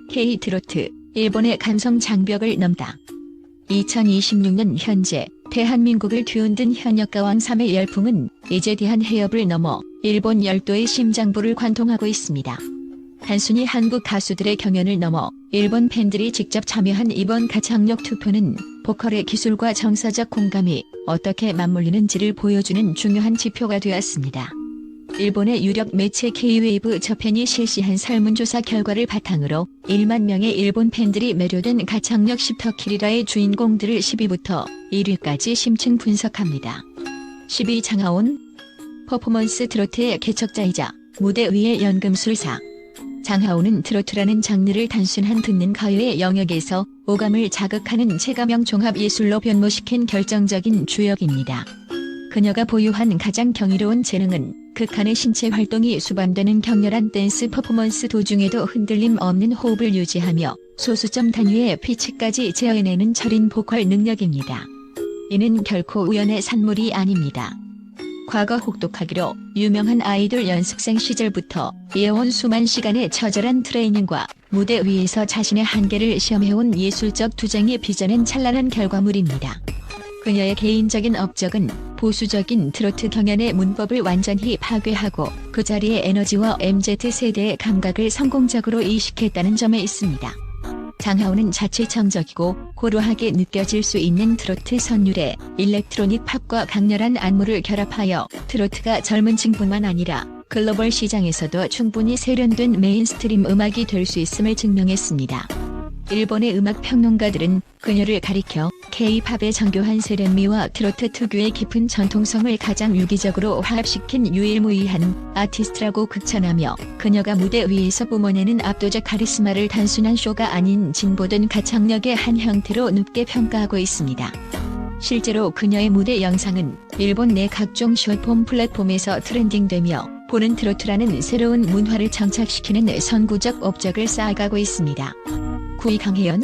K-트로트, 일본의 감성 장벽을 넘다. 2026년 현재 대한민국을 뒤흔든 현역가왕 3의 열풍은 이제 대한해협을 넘어 일본 열도의 심장부를 관통하고 있습니다. 단순히 한국 가수들의 경연을 넘어 일본 팬들이 직접 참여한 이번 가창력 투표는 보컬의 기술과 정서적 공감이 어떻게 맞물리는지를 보여주는 중요한 지표가 되었습니다. 일본의 유력 매체 K-웨이브 저팬이 실시한 설문조사 결과를 바탕으로 1만 명의 일본 팬들이 매료된 가창력 10터키리라의 주인공들을 10위부터 1위까지 심층 분석합니다. 10위 장하온. 퍼포먼스 트로트의 개척자이자 무대 위의 연금술사. 장하온은 트로트라는 장르를 단순한 듣는 가요의 영역에서 오감을 자극하는 체감형 종합예술로 변모시킨 결정적인 주역입니다. 그녀가 보유한 가장 경이로운 재능은 극한의 신체 활동이 수반되는 격렬한 댄스 퍼포먼스 도중에도 흔들림 없는 호흡을 유지하며 소수점 단위의 피치까지 제어해내는 철인 보컬 능력입니다. 이는 결코 우연의 산물이 아닙니다. 과거 혹독하기로 유명한 아이돌 연습생 시절부터 이어온 수만 시간의 처절한 트레이닝과 무대 위에서 자신의 한계를 시험해온 예술적 투쟁이 빚어낸 찬란한 결과물입니다. 그녀의 개인적인 업적은 보수적인 트로트 경연의 문법을 완전히 파괴하고 그 자리의 에너지와 MZ세대의 감각을 성공적으로 이식했다는 점에 있습니다. 장하온은 자치정적이고 고루하게 느껴질 수 있는 트로트 선율에 일렉트로닉 팝과 강렬한 안무를 결합하여 트로트가 젊은 층뿐만 아니라 글로벌 시장에서도 충분히 세련된 메인스트림 음악이 될 수 있음을 증명했습니다. 일본의 음악 평론가들은 그녀를 가리켜 K-팝의 정교한 세련미와 트로트 특유의 깊은 전통성을 가장 유기적으로 화합시킨 유일무이한 아티스트라고 극찬하며 그녀가 무대 위에서 뿜어내는 압도적 카리스마를 단순한 쇼가 아닌 진보된 가창력의 한 형태로 높게 평가하고 있습니다. 실제로 그녀의 무대 영상은 일본 내 각종 숏폼 플랫폼에서 트렌딩되며 보는 트로트라는 새로운 문화를 정착시키는 선구적 업적을 쌓아가고 있습니다. 9위 강혜연.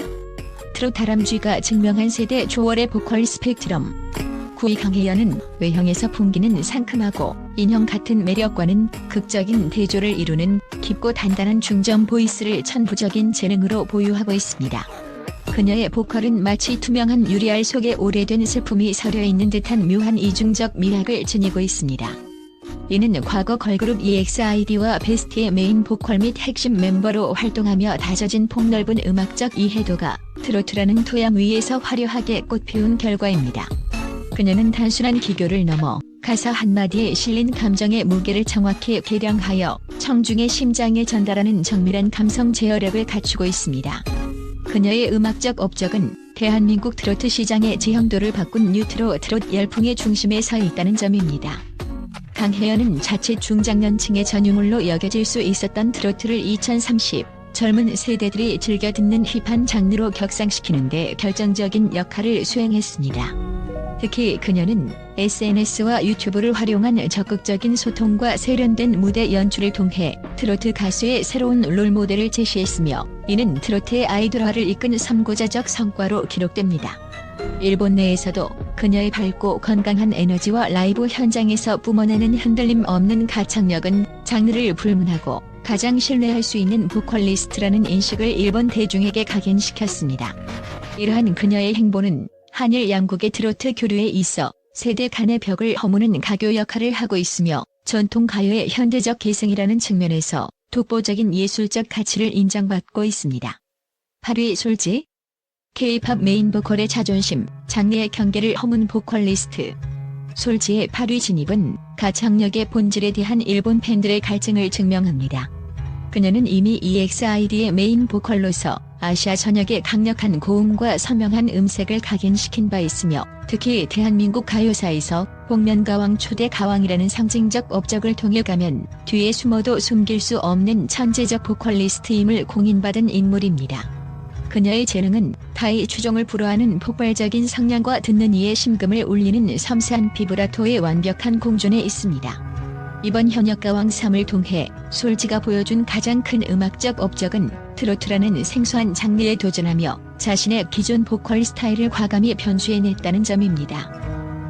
트롯 다람쥐가 증명한 세대 초월의 보컬 스펙트럼. 9위 강혜연은 외형에서 풍기는 상큼하고 인형 같은 매력과는 극적인 대조를 이루는 깊고 단단한 중저음 보이스를 천부적인 재능으로 보유하고 있습니다. 그녀의 보컬은 마치 투명한 유리알 속에 오래된 슬픔이 서려있는 듯한 묘한 이중적 미학을 지니고 있습니다. 이는 과거 걸그룹 EXID와 베스트의 메인 보컬 및 핵심 멤버로 활동하며 다져진 폭넓은 음악적 이해도가 트로트라는 토양 위에서 화려하게 꽃피운 결과입니다. 그녀는 단순한 기교를 넘어 가사 한마디에 실린 감정의 무게를 정확히 계량하여 청중의 심장에 전달하는 정밀한 감성 제어력을 갖추고 있습니다. 그녀의 음악적 업적은 대한민국 트로트 시장의 지형도를 바꾼 뉴트로 트롯 열풍의 중심에 서 있다는 점입니다. 강혜연은 자칫 중장년층의 전유물로 여겨질 수 있었던 트로트를 2030 젊은 세대들이 즐겨 듣는 힙한 장르로 격상시키는 데 결정적인 역할을 수행했습니다. 특히 그녀는 SNS와 유튜브를 활용한 적극적인 소통과 세련된 무대 연출을 통해 트로트 가수의 새로운 롤모델을 제시했으며 이는 트로트의 아이돌화를 이끈 선구자적 성과로 기록됩니다. 일본 내에서도 그녀의 밝고 건강한 에너지와 라이브 현장에서 뿜어내는 흔들림 없는 가창력은 장르를 불문하고 가장 신뢰할 수 있는 보컬리스트라는 인식을 일본 대중에게 각인시켰습니다. 이러한 그녀의 행보는 한일 양국의 트로트 교류에 있어 세대 간의 벽을 허무는 가교 역할을 하고 있으며 전통 가요의 현대적 계승이라는 측면에서 독보적인 예술적 가치를 인정받고 있습니다. 8위 솔지. K-팝 메인 보컬의 자존심, 장르의 경계를 허문 보컬리스트. 솔지의 8위 진입은 가창력의 본질에 대한 일본 팬들의 갈증을 증명합니다. 그녀는 이미 EXID의 메인 보컬로서 아시아 전역의 강력한 고음과 선명한 음색을 각인시킨 바 있으며 특히 대한민국 가요사에서 복면가왕 초대 가왕이라는 상징적 업적을 통일가면 뒤에 숨어도 숨길 수 없는 천재적 보컬리스트임을 공인받은 인물입니다. 그녀의 재능은 타의 추종을 불허하는 폭발적인 성량과 듣는 이의 심금을 울리는 섬세한 비브라토의 완벽한 공존에 있습니다. 이번 현역가왕 3을 통해 솔지가 보여준 가장 큰 음악적 업적은 트로트라는 생소한 장르에 도전하며 자신의 기존 보컬 스타일을 과감히 변주해냈다는 점입니다.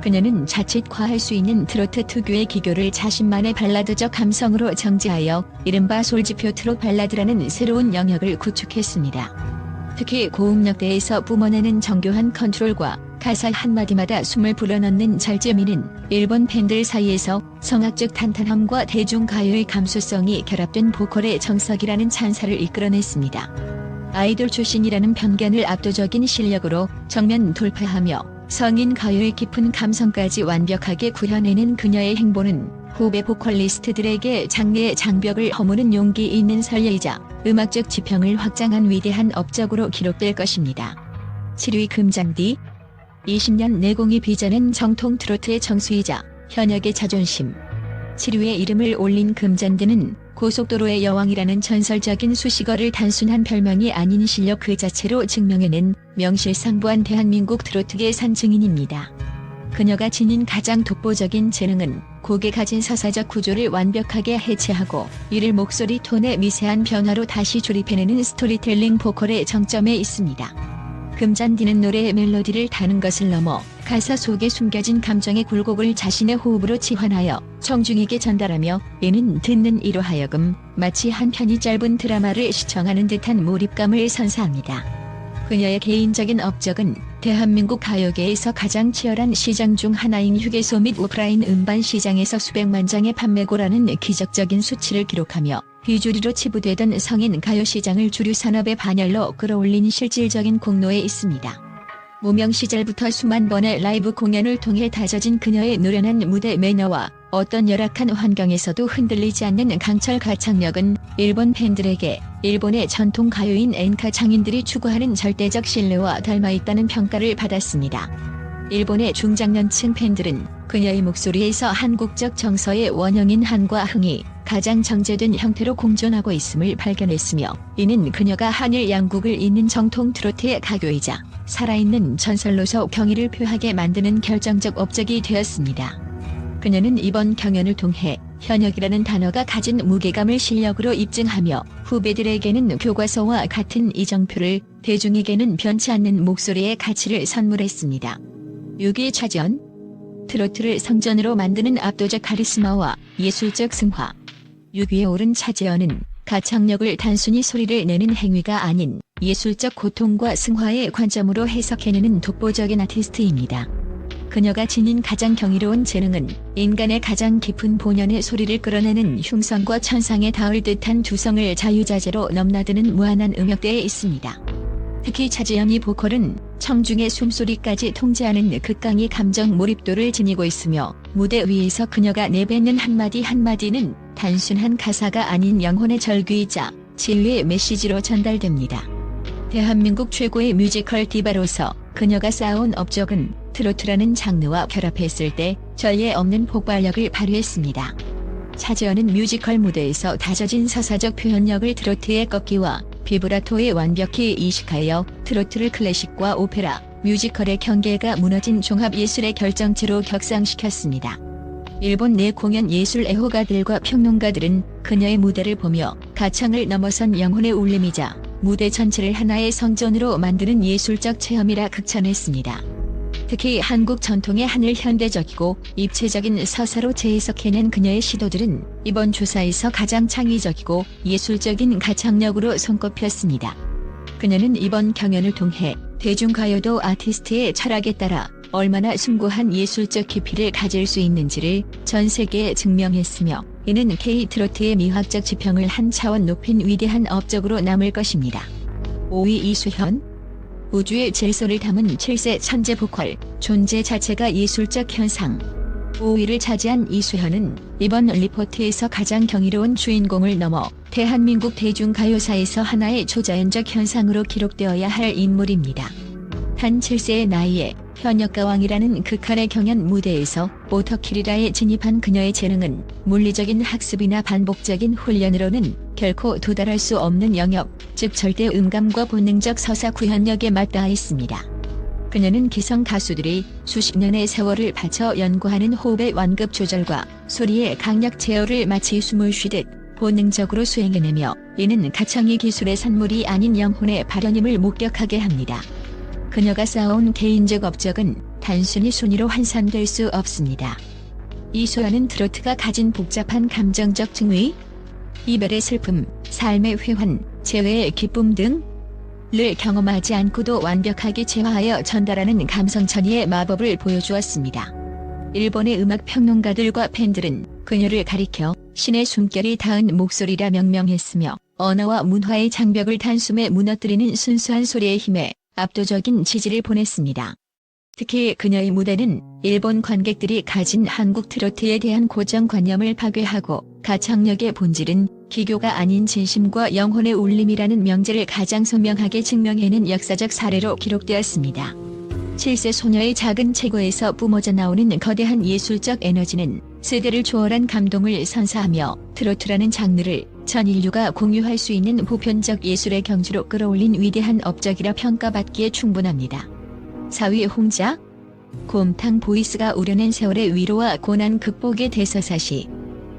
그녀는 자칫 과할 수 있는 트로트 특유의 기교를 자신만의 발라드적 감성으로 정제하여 이른바 솔지표 트롯 발라드라는 새로운 영역을 구축했습니다. 특히 고음역대에서 뿜어내는 정교한 컨트롤과 가사 한마디마다 숨을 불어넣는 절제미는 일본 팬들 사이에서 성악적 탄탄함과 대중가요의 감수성이 결합된 보컬의 정석이라는 찬사를 이끌어냈습니다. 아이돌 출신이라는 편견을 압도적인 실력으로 정면 돌파하며 성인 가요의 깊은 감성까지 완벽하게 구현해낸 그녀의 행보는 후배 보컬리스트들에게 장래의 장벽을 허무는 용기 있는 선례이자 음악적 지평을 확장한 위대한 업적으로 기록될 것입니다. 7위 금잔디. 20년 내공이 빚어낸 정통 트로트의 정수이자 현역의 자존심. 7위에 이름을 올린 금잔디는 고속도로의 여왕이라는 전설적인 수식어를 단순한 별명이 아닌 실력 그 자체로 증명해낸 명실상부한 대한민국 트로트계 산 증인입니다. 그녀가 지닌 가장 독보적인 재능은 곡에 가진 서사적 구조를 완벽하게 해체하고 이를 목소리 톤의 미세한 변화로 다시 조립해내는 스토리텔링 보컬의 정점에 있습니다. 금잔디는 노래의 멜로디를 다는 것을 넘어 가사 속에 숨겨진 감정의 굴곡을 자신의 호흡으로 치환하여 청중에게 전달하며 이는 듣는 이로 하여금 마치 한 편이 짧은 드라마를 시청하는 듯한 몰입감을 선사합니다. 그녀의 개인적인 업적은 대한민국 가요계에서 가장 치열한 시장 중 하나인 휴게소 및 오프라인 음반 시장에서 수백만 장의 판매고라는 기적적인 수치를 기록하며 비주류로 치부되던 성인 가요 시장을 주류 산업의 반열로 끌어올린 실질적인 공로에 있습니다. 무명 시절부터 수만 번의 라이브 공연을 통해 다져진 그녀의 노련한 무대 매너와 어떤 열악한 환경에서도 흔들리지 않는 강철 가창력은 일본 팬들에게 일본의 전통 가요인 엔카 장인들이 추구하는 절대적 신뢰와 닮아있다는 평가를 받았습니다. 일본의 중장년층 팬들은 그녀의 목소리에서 한국적 정서의 원형인 한과 흥이 가장 정제된 형태로 공존하고 있음을 발견했으며 이는 그녀가 한일 양국을 잇는 정통 트로트의 가교이자 살아있는 전설로서 경의를 표하게 만드는 결정적 업적이 되었습니다. 그녀는 이번 경연을 통해 현역이라는 단어가 가진 무게감을 실력으로 입증하며 후배들에게는 교과서와 같은 이정표를, 대중에게는 변치 않는 목소리의 가치를 선물했습니다. 6위 차지연. 트로트를 성전으로 만드는 압도적 카리스마와 예술적 승화. 6위에 오른 차지연은 가창력을 단순히 소리를 내는 행위가 아닌 예술적 고통과 승화의 관점으로 해석해내는 독보적인 아티스트입니다. 그녀가 지닌 가장 경이로운 재능은 인간의 가장 깊은 본연의 소리를 끌어내는 흉성과 천상에 닿을 듯한 두성을 자유자재로 넘나드는 무한한 음역대에 있습니다. 특히 차지연이 보컬은 청중의 숨소리까지 통제하는 극강의 감정 몰입도를 지니고 있으며 무대 위에서 그녀가 내뱉는 한마디 한마디는 단순한 가사가 아닌 영혼의 절규이자 진리의 메시지로 전달됩니다. 대한민국 최고의 뮤지컬 디바로서 그녀가 쌓아온 업적은 트로트라는 장르와 결합했을 때 전례 없는 폭발력을 발휘했습니다. 차지연은 뮤지컬 무대에서 다져진 서사적 표현력을 트로트의 꺾기와 비브라토에 완벽히 이식하여 트로트를 클래식과 오페라, 뮤지컬의 경계가 무너진 종합예술의 결정체로 격상시켰습니다. 일본 내 공연 예술 애호가들과 평론가들은 그녀의 무대를 보며 가창을 넘어선 영혼의 울림이자 무대 전체를 하나의 성전으로 만드는 예술적 체험이라 극찬했습니다. 특히 한국 전통의 하늘 현대적이고 입체적인 서사로 재해석해낸 그녀의 시도들은 이번 조사에서 가장 창의적이고 예술적인 가창력으로 손꼽혔습니다. 그녀는 이번 경연을 통해 대중가요도 아티스트의 철학에 따라 얼마나 숭고한 예술적 깊이를 가질 수 있는지를 전 세계에 증명했으며 이는 K-트로트의 미학적 지평을 한 차원 높인 위대한 업적으로 남을 것입니다. 5위 이수현. 우주의 질서를 담은 7세 천재 보컬, 존재 자체가 예술적 현상. 5위를 차지한 이수현은 이번 리포트에서 가장 경이로운 주인공을 넘어 대한민국 대중가요사에서 하나의 초자연적 현상으로 기록되어야 할 인물입니다. 단 7세의 나이에 현역가왕이라는 극한의 경연 무대에서 오터키리라에 진입한 그녀의 재능은 물리적인 학습이나 반복적인 훈련으로는 결코 도달할 수 없는 영역, 즉 절대 음감과 본능적 서사 구현력에 맞닿아 있습니다. 그녀는 기성 가수들이 수십 년의 세월을 바쳐 연구하는 호흡의 완급 조절과 소리의 강약 제어를 마치 숨을 쉬듯 본능적으로 수행해내며 이는 가창의 기술의 산물이 아닌 영혼의 발현임을 목격하게 합니다. 그녀가 쌓아온 개인적 업적은 단순히 순위로 환산될 수 없습니다. 이 소연은 트로트가 가진 복잡한 감정적 징의, 이별의 슬픔, 삶의 회환, 재회의 기쁨 등을 경험하지 않고도 완벽하게 재화하여 전달하는 감성천이의 마법을 보여주었습니다. 일본의 음악 평론가들과 팬들은 그녀를 가리켜 신의 숨결이 닿은 목소리라 명명했으며 언어와 문화의 장벽을 단숨에 무너뜨리는 순수한 소리의 힘에 압도적인 지지를 보냈습니다. 특히 그녀의 무대는 일본 관객들이 가진 한국 트로트에 대한 고정관념을 파괴하고 가창력의 본질은 기교가 아닌 진심과 영혼의 울림이라는 명제를 가장 선명하게 증명해낸 역사적 사례로 기록되었습니다. 7세 소녀의 작은 체구에서 뿜어져 나오는 거대한 예술적 에너지는 세대를 초월한 감동을 선사하며 트로트라는 장르를 전 인류가 공유할 수 있는 보편적 예술의 경지로 끌어올린 위대한 업적이라 평가받기에 충분합니다. 4위 홍자, 곰탕 보이스가 우려낸 세월의 위로와 고난 극복의 대서사시.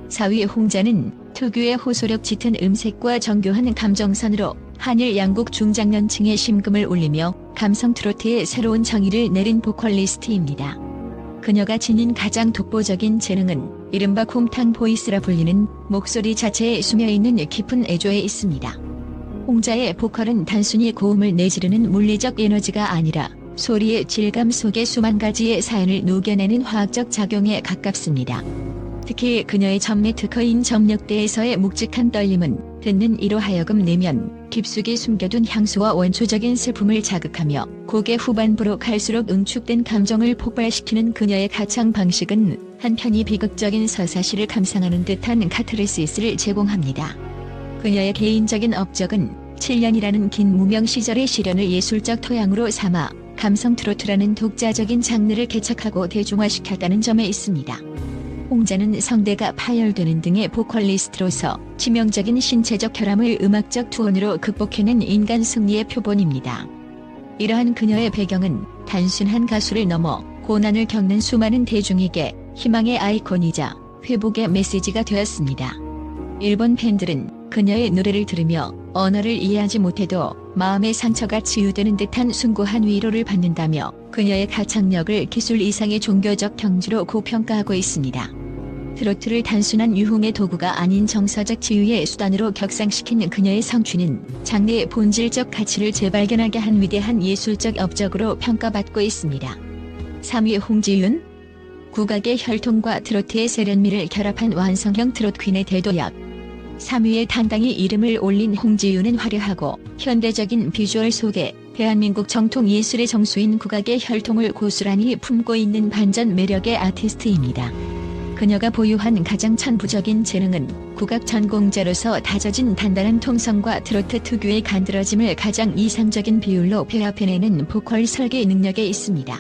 4위 홍자는 특유의 호소력 짙은 음색과 정교한 감정선으로 한일 양국 중장년층의 심금을 울리며 감성 트로트의 새로운 정의를 내린 보컬리스트입니다. 그녀가 지닌 가장 독보적인 재능은 이른바 곰탕 보이스라 불리는 목소리 자체에 숨어있는 깊은 애조에 있습니다. 홍자의 보컬은 단순히 고음을 내지르는 물리적 에너지가 아니라 소리의 질감 속에 수만 가지의 사연을 녹여내는 화학적 작용에 가깝습니다. 특히 그녀의 전매 특허인 점력대에서의 묵직한 떨림은 듣는 이로 하여금 내면 깊숙이 숨겨둔 향수와 원초적인 슬픔을 자극하며 곡의 후반부로 갈수록 응축된 감정을 폭발시키는 그녀의 가창 방식은 한편이 비극적인 서사시를 감상하는 듯한 카타르시스를 제공합니다. 그녀의 개인적인 업적은 7년이라는 긴 무명 시절의 시련을 예술적 토양으로 삼아 감성 트로트라는 독자적인 장르를 개척하고 대중화시켰다는 점에 있습니다. 홍자는 성대가 파열되는 등의 보컬리스트로서 치명적인 신체적 결함을 음악적 투혼으로 극복해낸 인간 승리의 표본입니다. 이러한 그녀의 배경은 단순한 가수를 넘어 고난을 겪는 수많은 대중에게 희망의 아이콘이자 회복의 메시지가 되었습니다. 일본 팬들은 그녀의 노래를 들으며 언어를 이해하지 못해도 마음의 상처가 치유되는 듯한 숭고한 위로를 받는다며 그녀의 가창력을 기술 이상의 종교적 경지로 고평가하고 있습니다. 트로트를 단순한 유흥의 도구가 아닌 정서적 치유의 수단으로 격상시킨 그녀의 성취는 장르의 본질적 가치를 재발견하게 한 위대한 예술적 업적으로 평가받고 있습니다. 3위 홍지윤, 국악의 혈통과 트로트의 세련미를 결합한 완성형 트로트 퀸의 대도약. 3위에 당당히 이름을 올린 홍지윤은 화려하고 현대적인 비주얼 속에 대한민국 전통 예술의 정수인 국악의 혈통을 고스란히 품고 있는 반전 매력의 아티스트입니다. 그녀가 보유한 가장 천부적인 재능은 국악 전공자로서 다져진 단단한 통성과 트로트 특유의 간드러짐을 가장 이상적인 비율로 배합해내는 보컬 설계 능력에 있습니다.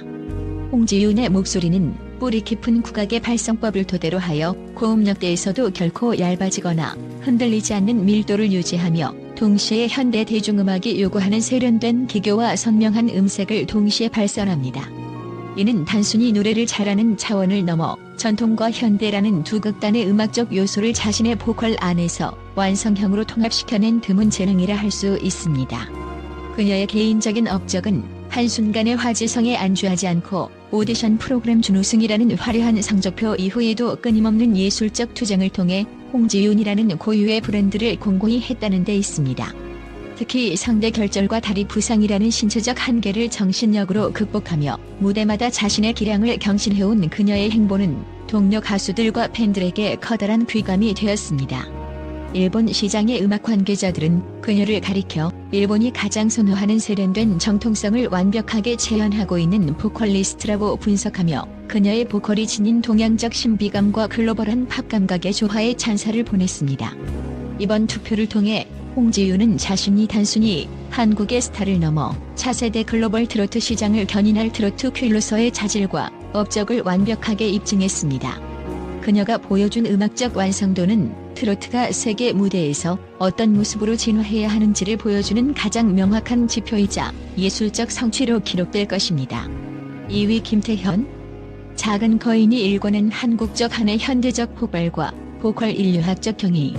홍지윤의 목소리는 뿌리 깊은 국악의 발성법을 토대로 하여 고음역대에서도 결코 얇아지거나 흔들리지 않는 밀도를 유지하며 동시에 현대 대중음악이 요구하는 세련된 기교와 선명한 음색을 동시에 발산합니다. 이는 단순히 노래를 잘하는 차원을 넘어 전통과 현대라는 두 극단의 음악적 요소를 자신의 보컬 안에서 완성형으로 통합시켜낸 드문 재능이라 할 수 있습니다. 그녀의 개인적인 업적은 한순간의 화제성에 안주하지 않고 오디션 프로그램 준우승이라는 화려한 성적표 이후에도 끊임없는 예술적 투쟁을 통해 홍지윤이라는 고유의 브랜드를 공고히 했다는 데 있습니다. 특히 상대 결절과 다리 부상이라는 신체적 한계를 정신력으로 극복하며 무대마다 자신의 기량을 경신해온 그녀의 행보는 동료 가수들과 팬들에게 커다란 귀감이 되었습니다. 일본 시장의 음악 관계자들은 그녀를 가리켜 일본이 가장 선호하는 세련된 정통성을 완벽하게 재현하고 있는 보컬리스트라고 분석하며 그녀의 보컬이 지닌 동양적 신비감과 글로벌한 팝 감각의 조화에 찬사를 보냈습니다. 이번 투표를 통해 홍지윤은 자신이 단순히 한국의 스타를 넘어 차세대 글로벌 트로트 시장을 견인할 트로트 퀸로서의 자질과 업적을 완벽하게 입증했습니다. 그녀가 보여준 음악적 완성도는 트로트가 세계 무대에서 어떤 모습으로 진화해야 하는지를 보여주는 가장 명확한 지표이자 예술적 성취로 기록될 것입니다. 2위 김태현, 작은 거인이 일궈낸 한국적 한의 현대적 폭발과 보컬 인류학적 경이.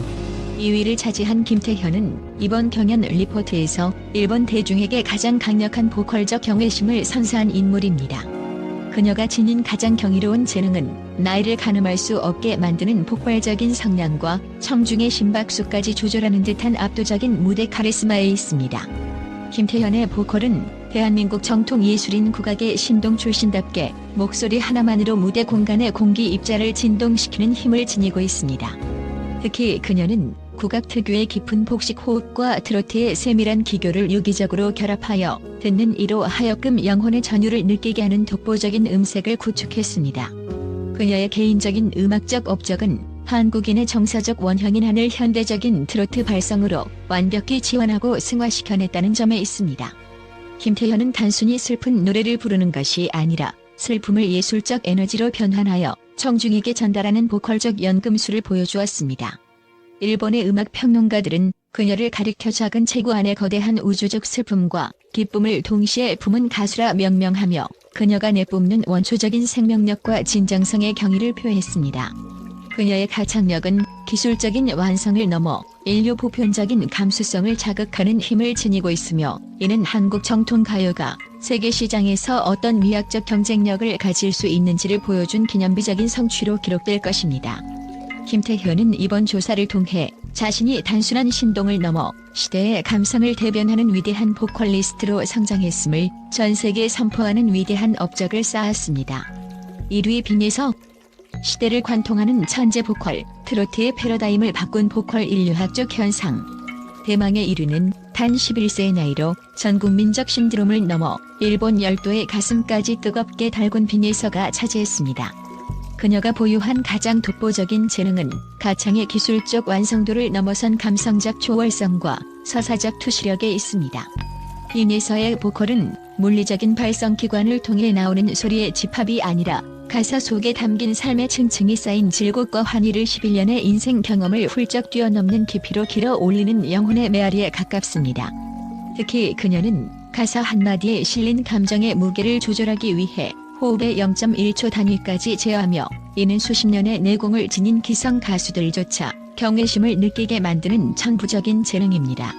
2위를 차지한 김태현은 이번 경연 리포트에서 일본 대중에게 가장 강력한 보컬적 경외심을 선사한 인물입니다. 그녀가 지닌 가장 경이로운 재능은 나이를 가늠할 수 없게 만드는 폭발적인 성량과 청중의 심박수까지 조절하는 듯한 압도적인 무대 카리스마에 있습니다. 김태현의 보컬은 대한민국 정통 예술인 국악의 신동 출신답게 목소리 하나만으로 무대 공간의 공기 입자를 진동시키는 힘을 지니고 있습니다. 특히 그녀는 국악 특유의 깊은 복식 호흡과 트로트의 세밀한 기교를 유기적으로 결합하여 듣는 이로 하여금 영혼의 전율을 느끼게 하는 독보적인 음색을 구축했습니다. 그녀의 개인적인 음악적 업적은 한국인의 정서적 원형인 한을 현대적인 트로트 발성으로 완벽히 지원하고 승화시켜냈다는 점에 있습니다. 김태현은 단순히 슬픈 노래를 부르는 것이 아니라 슬픔을 예술적 에너지로 변환하여 청중에게 전달하는 보컬적 연금술을 보여주었습니다. 일본의 음악 평론가들은 그녀를 가리켜 작은 체구 안에 거대한 우주적 슬픔과 기쁨을 동시에 품은 가수라 명명하며 그녀가 내뿜는 원초적인 생명력과 진정성의 경의를 표했습니다. 그녀의 가창력은 기술적인 완성을 넘어 인류 보편적인 감수성을 자극하는 힘을 지니고 있으며 이는 한국 정통 가요가 세계 시장에서 어떤 위학적 경쟁력을 가질 수 있는지를 보여준 기념비적인 성취로 기록될 것입니다. 김태현은 이번 조사를 통해 자신이 단순한 신동을 넘어 시대의 감성을 대변하는 위대한 보컬리스트로 성장했음을 전 세계에 선포하는 위대한 업적을 쌓았습니다. 1위 빈예석. 시대를 관통하는 천재 보컬, 트로트의 패러다임을 바꾼 보컬 인류학적 현상. 대망의 1위는 단 11세의 나이로 전국민적 신드롬을 넘어 일본 열도의 가슴까지 뜨겁게 달군 빈예서가 차지했습니다. 그녀가 보유한 가장 독보적인 재능은 가창의 기술적 완성도를 넘어선 감성적 초월성과 서사적 투시력에 있습니다. 빈예서의 보컬은 물리적인 발성기관을 통해 나오는 소리의 집합이 아니라 가사 속에 담긴 삶의 층층이 쌓인 질곡과 환희를 11년의 인생 경험을 훌쩍 뛰어넘는 깊이로 길어 올리는 영혼의 메아리에 가깝습니다. 특히 그녀는 가사 한마디에 실린 감정의 무게를 조절하기 위해 호흡의 0.1초 단위까지 제어하며 이는 수십 년의 내공을 지닌 기성 가수들조차 경외심을 느끼게 만드는 천부적인 재능입니다.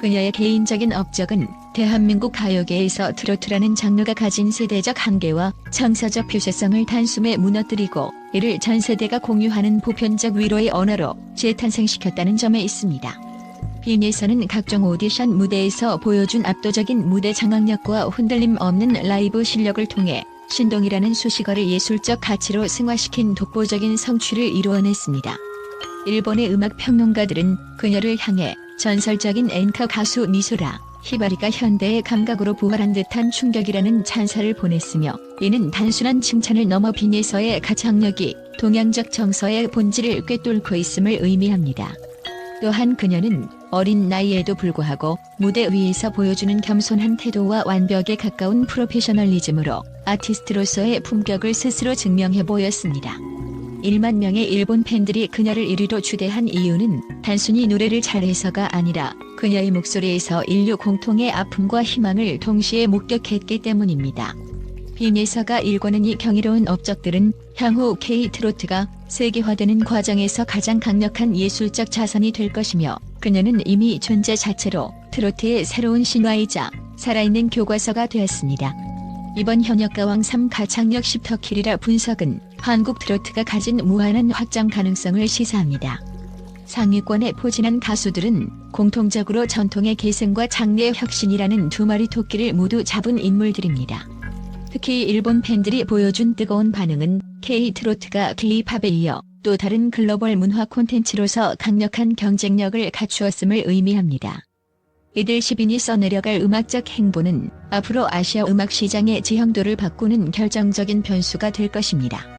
그녀의 개인적인 업적은 대한민국 가요계에서 트로트라는 장르가 가진 세대적 한계와 정서적 폐쇄성을 단숨에 무너뜨리고 이를 전 세대가 공유하는 보편적 위로의 언어로 재탄생시켰다는 점에 있습니다. 빈예서는 각종 오디션 무대에서 보여준 압도적인 무대 장악력과 흔들림 없는 라이브 실력을 통해 신동이라는 수식어를 예술적 가치로 승화시킨 독보적인 성취를 이루어냈습니다. 일본의 음악 평론가들은 그녀를 향해 전설적인 엔카 가수 미소라 히바리가 현대의 감각으로 부활한 듯한 충격이라는 찬사를 보냈으며 이는 단순한 칭찬을 넘어 빈예서의 가창력이 동양적 정서의 본질을 꿰뚫고 있음을 의미합니다. 또한 그녀는 어린 나이에도 불구하고 무대 위에서 보여주는 겸손한 태도와 완벽에 가까운 프로페셔널리즘으로 아티스트로서의 품격을 스스로 증명해 보였습니다. 1만 명의 일본 팬들이 그녀를 1위로 추대한 이유는 단순히 노래를 잘해서가 아니라 그녀의 목소리에서 인류 공통의 아픔과 희망을 동시에 목격했기 때문입니다. 빈예서가 일궈낸 이 경이로운 업적들은 향후 K-트로트가 세계화되는 과정에서 가장 강력한 예술적 자산이 될 것이며 그녀는 이미 존재 자체로 트로트의 새로운 신화이자 살아있는 교과서가 되었습니다. 이번 현역가왕 3 가창력 10터킬이라 분석은 한국 트로트가 가진 무한한 확장 가능성을 시사합니다. 상위권에 포진한 가수들은 공통적으로 전통의 계승과 장르의 혁신이라는 두 마리 토끼를 모두 잡은 인물들입니다. 특히 일본 팬들이 보여준 뜨거운 반응은 K-트로트가 K-팝에 이어 또 다른 글로벌 문화 콘텐츠로서 강력한 경쟁력을 갖추었음을 의미합니다. 이들 10인이 써내려갈 음악적 행보는 앞으로 아시아 음악 시장의 지형도를 바꾸는 결정적인 변수가 될 것입니다.